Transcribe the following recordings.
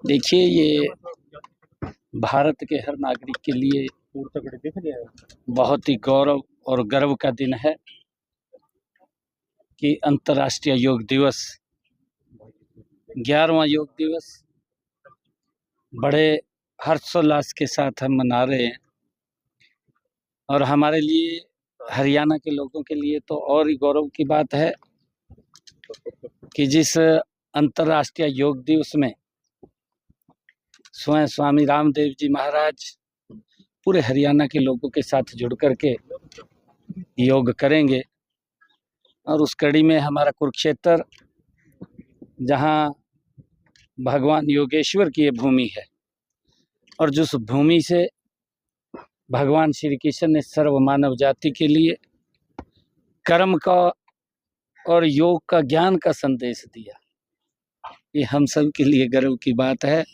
देखिए, ये भारत के हर नागरिक के लिए बहुत ही गौरव और गर्व का दिन है कि अंतर्राष्ट्रीय योग दिवस 11वां योग दिवस बड़े हर्षोल्लास के साथ हम मना रहे हैं। और हमारे लिए, हरियाणा के लोगों के लिए तो और ही गौरव की बात है कि जिस अंतर्राष्ट्रीय योग दिवस में स्वयं स्वामी रामदेव जी महाराज पूरे हरियाणा के लोगों के साथ जुड़ करके योग करेंगे। और उस कड़ी में हमारा कुरुक्षेत्र, जहाँ भगवान योगेश्वर की ये भूमि है और जिस भूमि से भगवान श्री कृष्ण ने सर्व मानव जाति के लिए कर्म का और योग का, ज्ञान का संदेश दिया, ये हम सब के लिए गर्व की बात है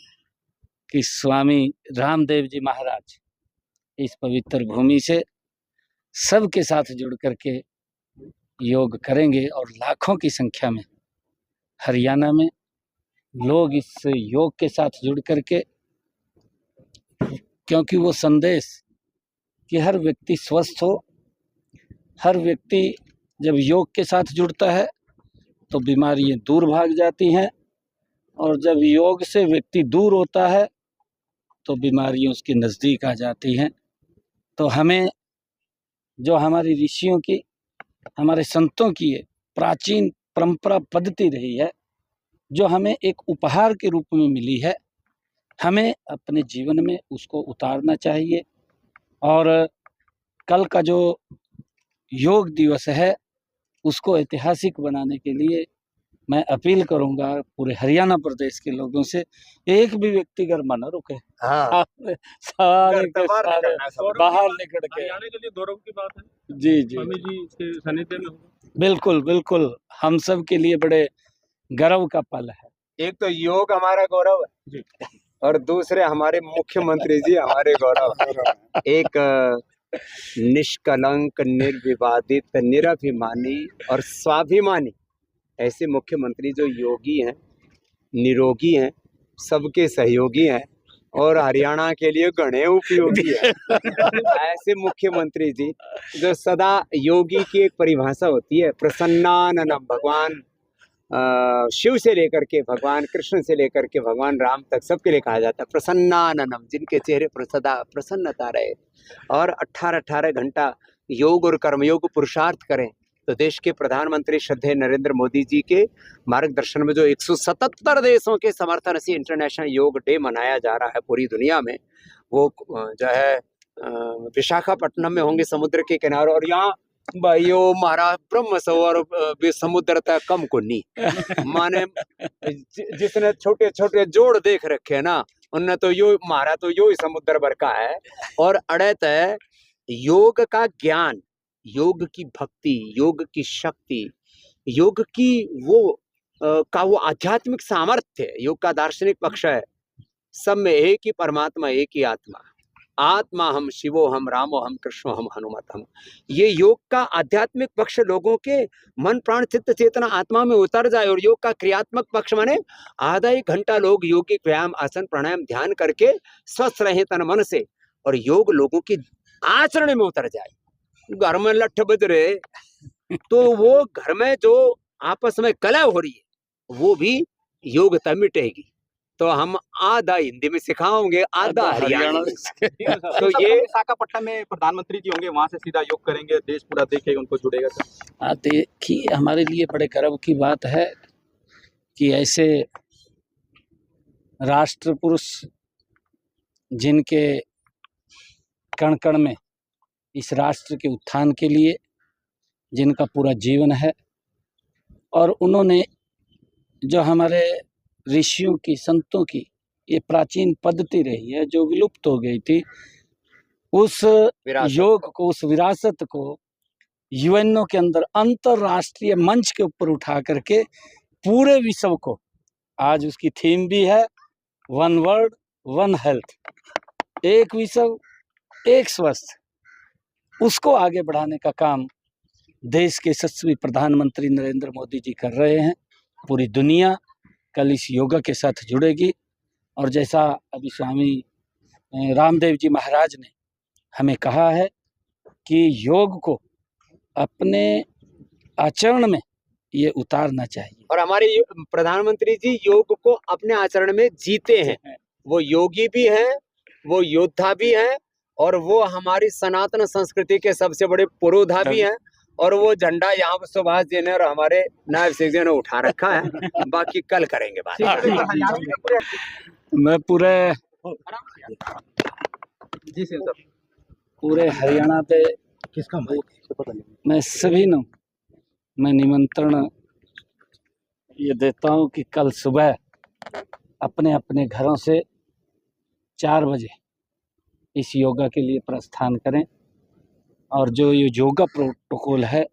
कि स्वामी रामदेव जी महाराज इस पवित्र भूमि से सबके साथ जुड़ करके योग करेंगे। और लाखों की संख्या में हरियाणा में लोग इस योग के साथ जुड़ करके, क्योंकि वो संदेश कि हर व्यक्ति स्वस्थ हो, हर व्यक्ति जब योग के साथ जुड़ता है तो बीमारियां दूर भाग जाती हैं, और जब योग से व्यक्ति दूर होता है तो बीमारियां उसके नज़दीक आ जाती हैं। तो हमें जो हमारी ऋषियों की, हमारे संतों की ये प्राचीन परंपरा पद्धति रही है, जो हमें एक उपहार के रूप में मिली है, हमें अपने जीवन में उसको उतारना चाहिए। और कल का जो योग दिवस है उसको ऐतिहासिक बनाने के लिए मैं अपील करूंगा पूरे हरियाणा प्रदेश के लोगों से, एक भी व्यक्ति घर में न रुके। हाँ, सारे के सारे बाहर निकल के। हरियाणा के लिए गौरव की बात है। जी जी, स्वामी जी के सानिध्य में होगा। बिल्कुल बिल्कुल, हम सब के लिए बड़े गर्व का पल है। एक तो योग हमारा गौरव है जी, और दूसरे हमारे मुख्यमंत्री जी हमारे गौरव। एक निष्कलंक, निर्विवादित, निराभिमानी और स्वाभिमानी ऐसे मुख्यमंत्री जो योगी हैं, निरोगी हैं, सबके सहयोगी हैं और हरियाणा के लिए घने उपयोगी है। ऐसे मुख्यमंत्री जी जो सदा, योगी की एक परिभाषा होती है प्रसन्नाननम, भगवान शिव से लेकर के भगवान कृष्ण से लेकर के भगवान राम तक सबके लिए कहा जाता है प्रसन्नाननम, जिनके चेहरे पर सदा प्रसन्नता रहे और 18-18 घंटा योग और कर्मयोग पुरुषार्थ करें। तो देश के प्रधानमंत्री श्रद्धेय नरेंद्र मोदी जी के मार्गदर्शन में जो 177 देशों के समर्थन से इंटरनेशनल योग डे मनाया जा रहा है पूरी दुनिया में, वो जो है विशाखापट्टनम में होंगे समुद्र के किनारे। और यहाँ भाइयों महाराज ब्रह्म सरोवर समुद्र तक कम को नहीं माने, जिसने छोटे छोटे जोड़ देख रखे है ना, उनने तो यो मारा तो यो ही समुद्र भर का है। और अड़त है योग का ज्ञान, योग की भक्ति, योग की शक्ति, योग की वो आध्यात्मिक सामर्थ्य, योग का दार्शनिक पक्ष है सब में एक ही परमात्मा, एक ही आत्मा, आत्मा हम शिवो हम रामो हम कृष्णो हम हनुमत हम। ये योग का आध्यात्मिक पक्ष लोगों के मन प्राण चित्त चेतना आत्मा में उतर जाए। और योग का क्रियात्मक पक्ष माने आधा 1 घंटा लोग योगिक व्यायाम, आसन, प्राणायाम, ध्यान करके स्वस्थ रहे तन मन से, और योग लोगों की आचरण में उतर जाए। घर में लठ बज रहे तो वो घर में जो आपस में कलह हो रही है वो भी योगता मिटेगी। तो हम आधा हिंदी में सिखाओगे, आधा हरियाणा में। तो ये विशाखापट्टनम में प्रधानमंत्री जी होंगे, वहां से सीधा योग करेंगे, देश पूरा देखेगा, उनको जुड़ेगा। देखिए, हमारे लिए बड़े गर्व की बात है कि ऐसे राष्ट्र पुरुष जिनके कण कण में इस राष्ट्र के उत्थान के लिए जिनका पूरा जीवन है, और उन्होंने जो हमारे ऋषियों की, संतों की ये प्राचीन पद्धति रही है जो विलुप्त हो गई थी, उस योग को, उस विरासत को यूएनओ के अंदर अंतरराष्ट्रीय मंच के ऊपर उठा करके पूरे विश्व को, आज उसकी थीम भी है वन वर्ल्ड वन हेल्थ, एक विश्व एक स्वस्थ, उसको आगे बढ़ाने का काम देश के यशस्वी प्रधानमंत्री नरेंद्र मोदी जी कर रहे हैं। पूरी दुनिया कल इस योगा के साथ जुड़ेगी और जैसा अभी स्वामी रामदेव जी महाराज ने हमें कहा है कि योग को अपने आचरण में ये उतारना चाहिए। और हमारे प्रधानमंत्री जी योग को अपने आचरण में जीते हैं। वो योगी भी हैं, वो योद्धा भी हैं, और वो हमारी सनातन संस्कृति के सबसे बड़े पुरोधा भी हैं। और वो झंडा यहाँ पर सुभाष जी ने और हमारे नायब सिंह जी ने उठा रखा है। बाकी कल करेंगे बात। मैं पूरे जी सर, पूरे हरियाणा पे किसका मैं सभी ਨੂੰ मैं निमंत्रण ये देता हूँ कि कल सुबह अपने अपने घरों से 4 बजे इस योगा के लिए प्रस्थान करें, और जो ये योगा प्रोटोकॉल है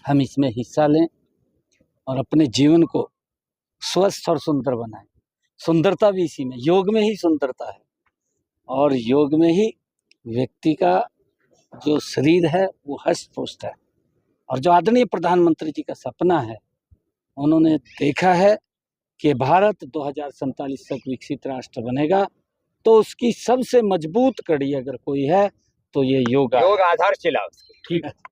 हम इसमें हिस्सा लें और अपने जीवन को स्वस्थ और सुंदर बनाएं। सुंदरता भी इसी में, योग में ही सुंदरता है, और योग में ही व्यक्ति का जो शरीर है वो हष्ट पुष्ट है। और जो आदरणीय प्रधानमंत्री जी का सपना है, उन्होंने देखा है कि भारत 2047 तक विकसित राष्ट्र बनेगा, तो उसकी सबसे मजबूत कड़ी अगर कोई है तो ये योगा। योग आधारशिला। ठीक है।